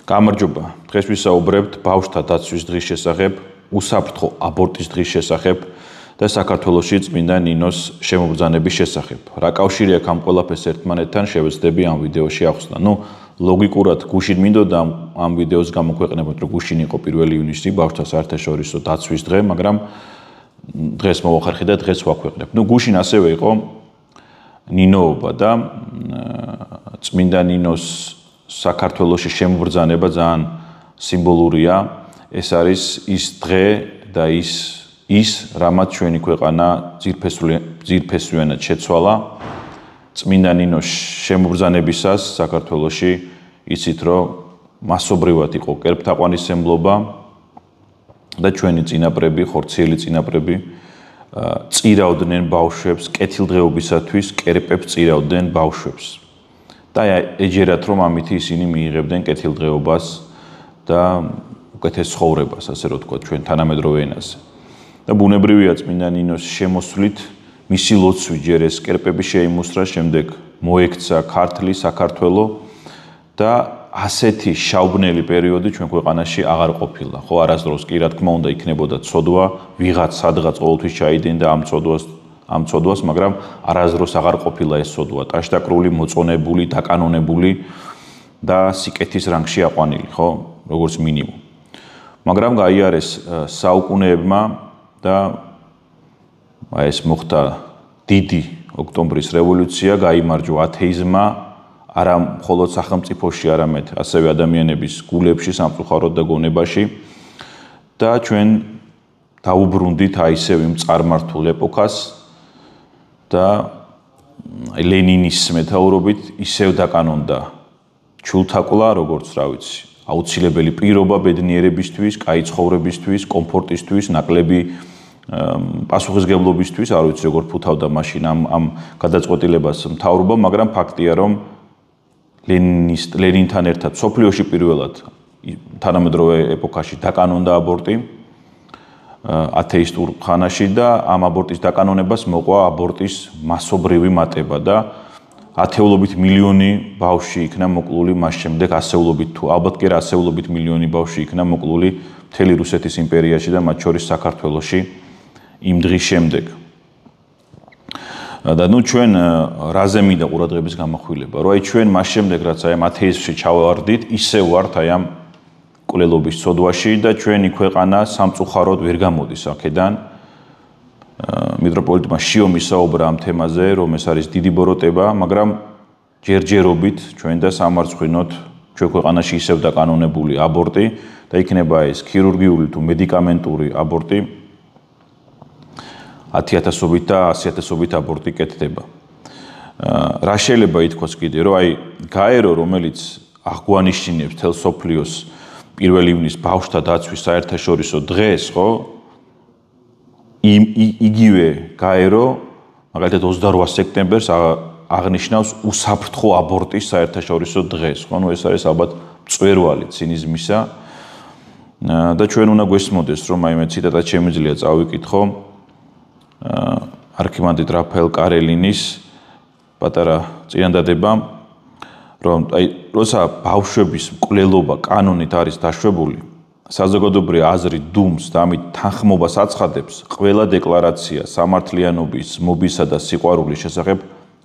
გამარჯობა. დღეს ვისაუბრებთ ბავშვთა დაცვის დღის შესახებ, უსაფრთხო აბორტის დღის შესახებ და საქართველოში წმინდა ნინოს შემობრძანების შესახებ. რა კავშირი აქვს ამ ყველაფერს ერთმანეთთან, შევეცდები ამ ვიდეოში ახსნა. ლოგიკურად გუშინ მინდოდა ამ ვიდეოს გამოქვეყნებოდ, რომ გუშინ იყო 1 ივნისი ბავშვთა საერთაშორისო დაცვის დღე, მაგრამ დღეს მოვახერხე და დღეს ვაქვეყნებ. გუშინ ასევე იყო ნინოობა და წმინდა ნინოს საქართველოში შემობრძანება ძალიან სიმბოლურია. ეს არის ის დღე და ის რამაც ჩვენი ქვეყანა ძირფესვიანად შეცვალა. წმინდა ნინოს შემობრძანებისას საქართველოში იცით, რომ მასობრივად იყო კერპთაყვანისმცემლობა და ჩვენი წინაპრები, ხორციელი წინაპრები წირავდნენ ბავშვებს, კეთილდღეობისათვის კერპებს წირავდნენ ბავშვებს. და ეჯერათ, რომ ამით ისინი მიიღებდნენ კეთილდღეობას და უკეთეს ცხოვრებას, ასე რომ თქვა, ჩვენ თანამედროვე ენაზე. და ბუნებრივია წმინდა ნინოს შემოსვლით მისი ლოცვით ჯერ ეს კერპები შეიმუსრა, შემდეგ მოექცა ქართლი საქართველო და ასეთი შავბნელი პერიოდი ჩვენ ქვეყანაში აღარ ყოფილა. ხო, არასდროს კი რა თქმა უნდა იქნებოდა ცოდვა, ვიღაც სადღაც ყოველთვის ჩაიდინდა ამ ცოდვას, მაგრამ არასდროს აღარ ყოფილა ეს ცოდვა, ტაშდაკრული, მოწონებული, დაკანონებული და სიკეთის რანგში აყვანილი, ხო, როგორც მინიმუმ. მაგრამ გაიარეს საუკუნეებმა და ეს მოხდა დიდი ოქტომბრის რევოლუცია, გაიმარჯვა ათეიზმმა, არა მხოლოდ სახელმწიფოში, არამედ ასევე ადამიანების გულებში, სამწუხაროდ და გონებაში და ჩვენ დაუბრუნდით აისევ იმ წარმართულ ეპოქას და ლენინის მეთაურობით ისევ დაკანონდა ჩულთაკლა, როგორც რა ვიცი, აუცილებელი პირობა ბედნიერებისთვის, კაი ცხოვრებისთვის, კომფორტისთვის, ნაკლები პასუხისმგებლობისთვის, არ ვიცი როგორ ფუთავდა მაშინ ამ გადაწყვეტილებას მთავრობა, მაგრამ ფაქტია, რომ ლენინთან ერთად სოფლიოში პირველად თანამედროვე ეპოქაში დაკანონდა აბორტი ათეისტურ ხანაში და ამ აბორტის დაკანონებას მოყვა აბორტის მასობრივი მატება და ათეულობით მილიონი ბავშვი იქნა მოკლული მას შემდეგ, ასეულობით თუ ალბათ კი არა ასეულობით მილიონი ბავშვი იქნა მოკლული მთელი რუსეთის იმპერიაში და მათ შორის საქართველოში იმ დღის შემდეგ. და ჩვენ რაზე მინდა ყურადღების გამახვილება, რომ აი ჩვენ მას შემდეგ რაც აი ამ ათეიზმში ჩავარდით, ისევ ვართ აი ამ მკვლელობის ცოდვაში და ჩვენი ქვეყანა სამწუხაროდ ვერ გამოდის აქედან. მიტროპოლიტმა შიომი საუბრა ამ თემაზე, რომ ეს არის დიდი ბოროტება, მაგრამ ჯერჯერობით ჩვენ და სამარცხვინოთ ჩვენ ქვეყანაში ისევ დაკანონებული აბორტი და იქნება ეს ქირურგიული თუ მედიკამენტური აბორტი 10,000-ობით და 100,000-ობით აბორტი კეთდება. რა შეიძლება ითქვას კიდე, რომ აი გაერო, რომელიც აღგვანიშნებს თელ სოფლიოს 1 ივნისს ბავშვთა დაცვის საერთაშორისო დღეს, ხო? იგივე გაერო, მაგალითად 28 სექტემბერს აღნიშნავს უსაფრთხო აბორტის საერთაშორისო დღეს, ხო? ეს არის ალბათ მწვერვალი ცინიზმისა და ჩვენ უნდა გვესმოდეს, რომ აი მე ციტატად შემიძლია წავიკითხო არქიმანდრიტ რაფაელ კარელინის პატარა წინადადება, რომ აი როცა ბავშვების მკვლელობა კანონით არის დაშვებული, საზოგადოებრივი აზრი დუმს და ამით თანხმობას აცხადებს, ყველა დეკლარაცია სამართლიანობის, მობისა და სიყვარულის შესახებ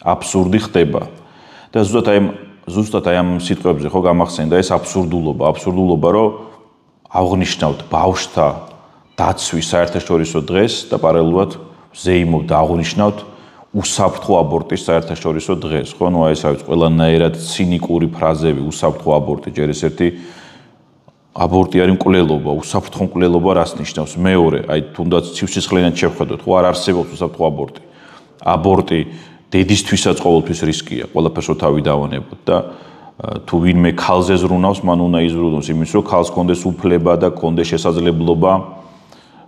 აბსურდი ხდება. და ზუსტად აი ამ სიტყვებზე ხო გამახსენდა ეს აბსურდულობა, რომ აღნიშნავთ ბავშვთა დაცვის საერთაშორისო დღეს და პარალელურად ზეიმობ და აღნიშნავთ უსაფრთხო აბორტის საერთაშორისო დღეს, ხო? ეს არის ყველანაირად ცინიკური ფრაზები, უსაფრთხო აბორტი, ჯერ ესეთი აბორტი არის მკვლელობა, უსაფრთხო მკვლელობა რას ნიშნავს? მეორე, აი თუნდაც ცივსისხლიანად შევხედოთ, ხო არ არსებობს უსაფრთხო აბორტი. აბორტი დედისთვისაც ყოველთვის რისკია, ყველაფერს რო თავი დავანებოთ და თუ ვინმე ქალზე ზრუნავს, მან უნდა იზრუნოს იმის, რომ ქალს კონდეს უფლება და კონდეს შესაძლებლობა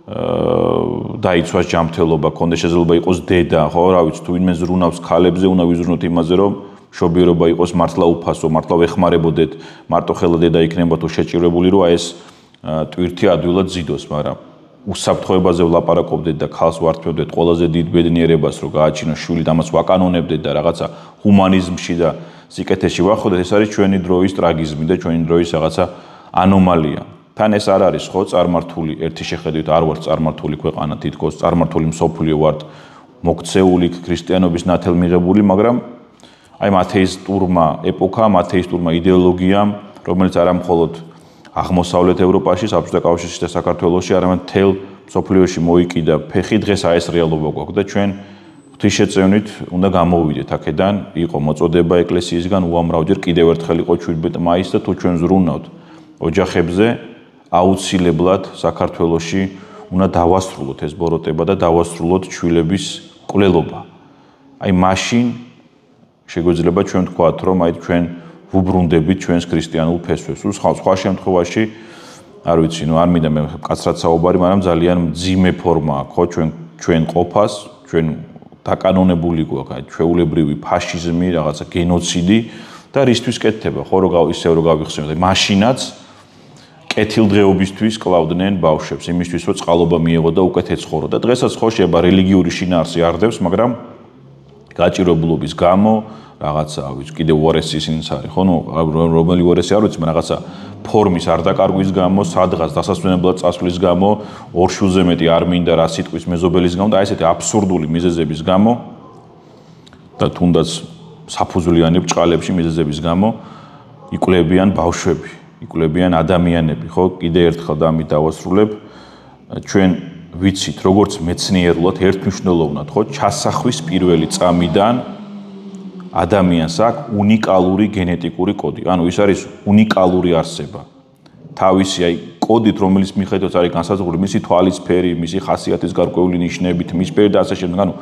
დაიცვას ჯანმრთელობა, კონდეს შესაძლებლობა იყოს დედა, ხო, რა ვიცი, თუ ვინმე ზრუნავს ქალებზე, უნდა ვიზრუნოთ იმაზე, რომ მშობიარობა იყოს მართლა უფასო, მართლა ვეხმარებოდეთ, მარტო ხელა დედა იქნება თუ შეჭირებული, რომ ეს ტვირთი ადვილად ზიდოს, მაგრამ უსაფრთხოებაზე ვლაპარაკობდეთ და ქალს ვართმევდეთ ყველაზე დიდ ბედნიერებას, რომ გააჩინოს შვილი და ამას ვაკანონებდეთ და რაღაცა ჰუმანიზმში და სიკეთეში ვახოდეთ, ეს არის ჩვენი დროის ტრაგიზმი და ჩვენი დროის რაღაცა ანომალია. თან ეს არ არის ხო წარმართული ერთი შეხედვით არ ვართ წარმართული ქვეყანა თითქოს წარმართული მსოფლიო ვართ მოქცეული ქრისტიანობის ნათელმიღებული, მაგრამ აი ათეისტურმა ეპოქამ, ათეისტურმა იდეოლოგიამ, რომელიც არა მხოლოდ აღმოსავლეთ ევროპაში, საბჭოთა კავშირში და საქართველოში, არამედ მთელ მსოფლიოში მოიკიდა ფეხი, დღეს აი ეს რეალობა გვაქვს და ჩვენ ღვთისშეწევნით უნდა გამოვიდეთ აქედან, იყო მოწოდება ეკლესიისგან უამრავჯერ, კიდევ ერთხელ იყო 17 მაისს და თუ ჩვენ ზრუნავთ ოჯახებზე, აუცილებლად საქართველოში უნდა დავასრულოთ ეს ბოროტება და დავასრულოთ შვილების მკვლელობა. აი მაშინ შეგვეძლება ჩვენ ვთქვათ, რომ აი ჩვენ ვუბრუნდებით ჩვენს ქრისტიანულ ფესვებს. სხვა შემთხვევაში არ ვიცი, არ მინდა მე კაცრად საუბარი, მაგრამ ძალიან მძიმე ფორმა აქვს ხო ჩვენ ყოფას, ჩვენ დაკანონებული გვაქვს ჩვეულებრივი ფაშიზმი, რაღაცა გენოციდი და რისთვის კეთდება, ხო რომ ისევ რომ გავიხსენოთ, მაშინაც კეთილდღეობისთვის კლავდნენ ბავშვებს, იმისთვის რომ წყალობა მიეღო და უკეთ ეცხოვრო და დღესაც ხო შეიძლება რელიგიური შინაარსი არდევს, მაგრამ გაჭირებულობის გამო რაღაცა ვიცი კიდევ უარესის ის არის ხო რომელი უარესი არ ვიცი, მაგრამ რაღაცა ფორმის არ დაკარგვის გამო, სადღაც დასასვენებლად წასვლის გამო, ორ შვილზე მეტი არ მინდა რა სიტყვის მეზობელის გამო და აი ესეთი აბსურდული მიზეზების გამო და თუნდაც საფუძვლიანი ბრჭყალებში მიზეზების გამო იკვლევიან ბავშვები, იკვლევიან ადამიანები, ხო? კიდე ერთხელ და ამით დავასრულებ, ჩვენ ვიცით, როგორც მეცნიერულად ერთმნიშვნელოვნად, ხო, ჩასახვის პირველი წამიდან ადამიანს აქვს უნიკალური გენეტიკური კოდი. ანუ ის არის უნიკალური არსება. თავისი აი კოდით, რომელიც მიხედვით არის განსაზღვრული, მისი თვალის ფერი, მისი ხასიათის გარკვეული ნიშნებით, მის ფერი და ასე შემდეგ. ანუ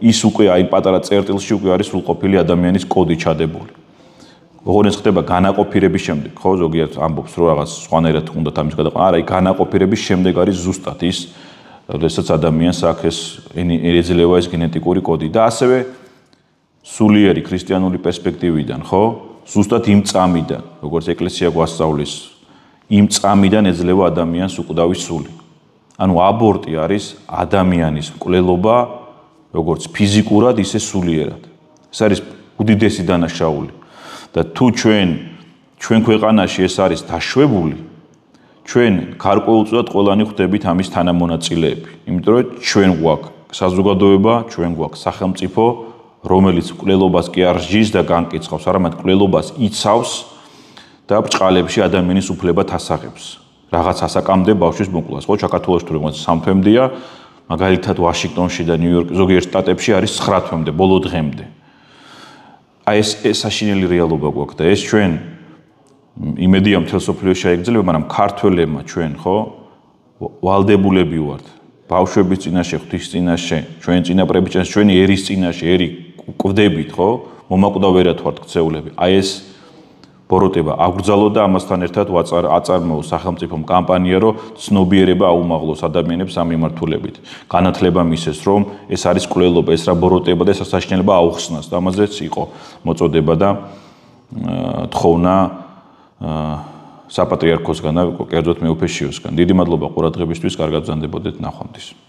ის უკვე აი პატარა წერტილში უკვე არის სრულყოფილი ადამიანის კოდი ჩადებული. ოღონდ ეს ხდება განაყოფირების შემდეგ, ხო, ზოგიერთ ამბობს, რომ რაღაც სხვანაირად უნდა ამის გადაყვანა. არა, აი განაყოფირების შემდეგ არის ზუსტად ის, როდესაც ადამიანს აქვს ეს ეძლევა ეს გენეტიკური კოდი და ასევე სულიერი ქრისტიანული პერსპექტივიდან, ხო? ზუსტად იმ წამიდან, როგორც ეკლესია გვასწავლის, იმ წამიდან ეძლევა ადამიანს უკვდავი სული. ანუ აბორტი არის ადამიანის მკვლელობა, როგორც ფიზიკურად, ისე სულიერად. ეს არის უდიდესი დანაშაული. და თუ ჩვენ ქვეყანაში ეს არის დაშვებული, ჩვენ გარკვეულწილად ყველანი ხვდებით ამის თანამონაწილეები. იმიტომ რომ ჩვენ გვაქვს საზოგადოება, ჩვენ გვაქვს სახელმწიფო, რომელიც მკვლელობას კი არ სჯის და განკიცხავს, არამედ მკვლელობას იცავს და ბრჭყალებში ადამიანის უფლებათ ასაღებს. რაღაც ასაკამდე ბავშვის მოკვლას, ხო, საქართველოში თუ როგორც 3 თვემდეა, მაგალითად ვაშინგტონში და ნიუ-იორკ ზოგიერთ შტატებში არის 9 თვემდე, ბოლო დღემდე. აი ეს საშინელი რეალობა გვაქვს და ეს ჩვენ იმედია მთელ სოფლიოში აიგრძელება, მაგრამ ქართველებმა ჩვენ ხო ვალდებულები ვართ ბავშვების წინაშე, ღვთის წინაშე, ჩვენ წინაპრების წინაშე, ჩვენი ერის წინაშე, ერი კვდებით, ხო? მომაკვდავერად ვართ ქცეულები. აი ეს ბოროტება აგრძალო და ამასთან ერთად აწარმოო სახელმწიფომ კამპანია, რომ ცნობიერება აუმაღლოს ადამიანებს ამ მიმართულებით. განათლება მისცეს, რომ ეს არის მკვლელობა, ეს რა ბოროტება და ეს საშინელება აუხსნას და ამაზეც იყო მოწოდება და თხოვნა საპატრიარქოსგან და კერძოდ მეუფე შიოსგან. დიდი მადლობა ყურადღებისთვის, კარგად ბრძანდებოდეთ ნახვამდის.